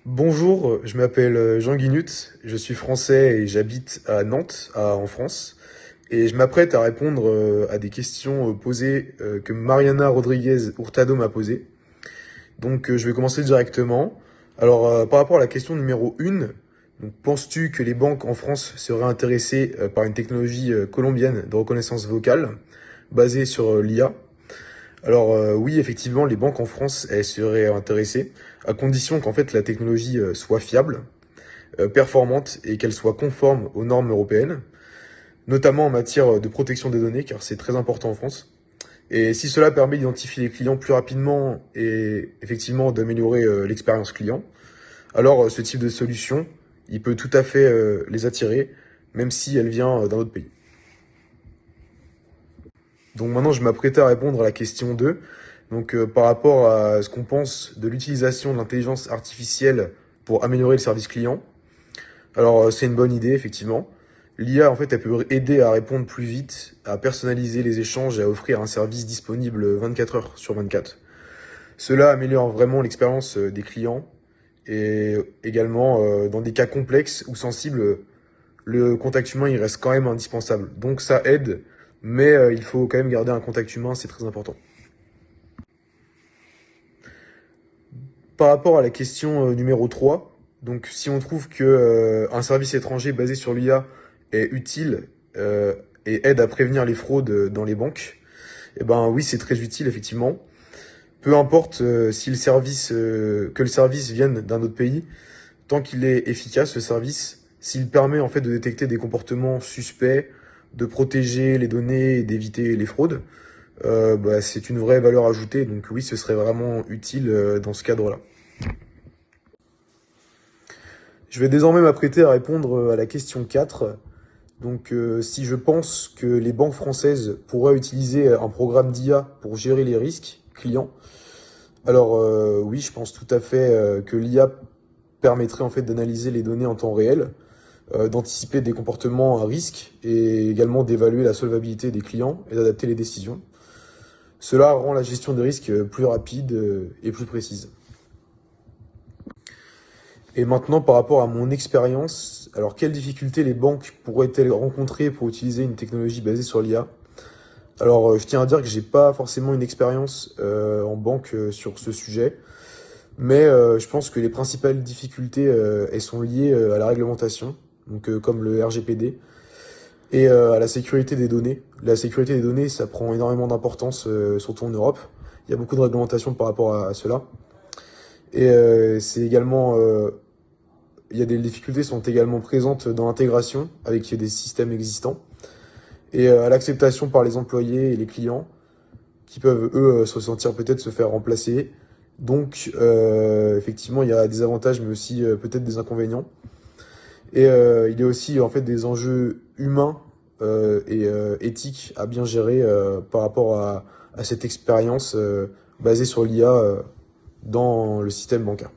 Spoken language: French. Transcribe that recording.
Bonjour, je m'appelle Jean Guinut, je suis français et j'habite à Nantes, en France. Et je m'apprête à répondre à des questions posées que Mariana Rodriguez Hurtado m'a posées. Donc je vais commencer directement. Alors par rapport à la question numéro 1, donc, penses-tu que les banques en France seraient intéressées par une technologie colombienne de reconnaissance vocale basée sur l'IA? Alors oui, effectivement, les banques en France, elles seraient intéressées, à condition qu'en fait la technologie soit fiable, performante et qu'elle soit conforme aux normes européennes, notamment en matière de protection des données, car c'est très important en France. Et si cela permet d'identifier les clients plus rapidement et effectivement d'améliorer l'expérience client, alors ce type de solution, il peut tout à fait les attirer, même si elle vient d'un autre pays. Donc maintenant, je m'apprêtais à répondre à la question 2. Donc par rapport à ce qu'on pense de l'utilisation de l'intelligence artificielle pour améliorer le service client, alors c'est une bonne idée, effectivement. L'IA, en fait, elle peut aider à répondre plus vite, à personnaliser les échanges et à offrir un service disponible 24 heures sur 24. Cela améliore vraiment l'expérience des clients et également dans des cas complexes ou sensibles, le contact humain, il reste quand même indispensable. Donc ça aide, mais il faut quand même garder un contact humain, c'est très important. Par rapport à la question numéro 3, donc si on trouve que un service étranger basé sur l'IA est utile et aide à prévenir les fraudes dans les banques, eh ben oui, c'est très utile effectivement. Peu importe si que le service vienne d'un autre pays, tant qu'il est efficace, le service, s'il permet en fait de détecter des comportements suspects, de protéger les données et d'éviter les fraudes, bah, c'est une vraie valeur ajoutée. Donc oui, ce serait vraiment utile dans ce cadre-là. Je vais désormais m'apprêter à répondre à la question 4. Donc, si je pense que les banques françaises pourraient utiliser un programme d'IA pour gérer les risques clients, alors oui, je pense tout à fait que l'IA permettrait en fait d'analyser les données en temps réel, d'anticiper des comportements à risque et également d'évaluer la solvabilité des clients et d'adapter les décisions. Cela rend la gestion des risques plus rapide et plus précise. Et maintenant, par rapport à mon expérience, alors quelles difficultés les banques pourraient-elles rencontrer pour utiliser une technologie basée sur l'IA? Alors, je tiens à dire que j'ai pas forcément une expérience en banque sur ce sujet, mais je pense que les principales difficultés, elles sont liées à la réglementation, donc comme le RGPD, et à la sécurité des données. La sécurité des données, ça prend énormément d'importance, surtout en Europe. Il y a beaucoup de réglementation par rapport à cela. Et c'est également il y a des difficultés sont également présentes dans l'intégration avec des systèmes existants et à l'acceptation par les employés et les clients qui peuvent, eux, se sentir peut-être se faire remplacer. Donc, effectivement, il y a des avantages, mais aussi peut-être des inconvénients. Et il y a aussi, en fait, des enjeux humains et éthiques à bien gérer par rapport à cette expérience basée sur l'IA dans le système bancaire.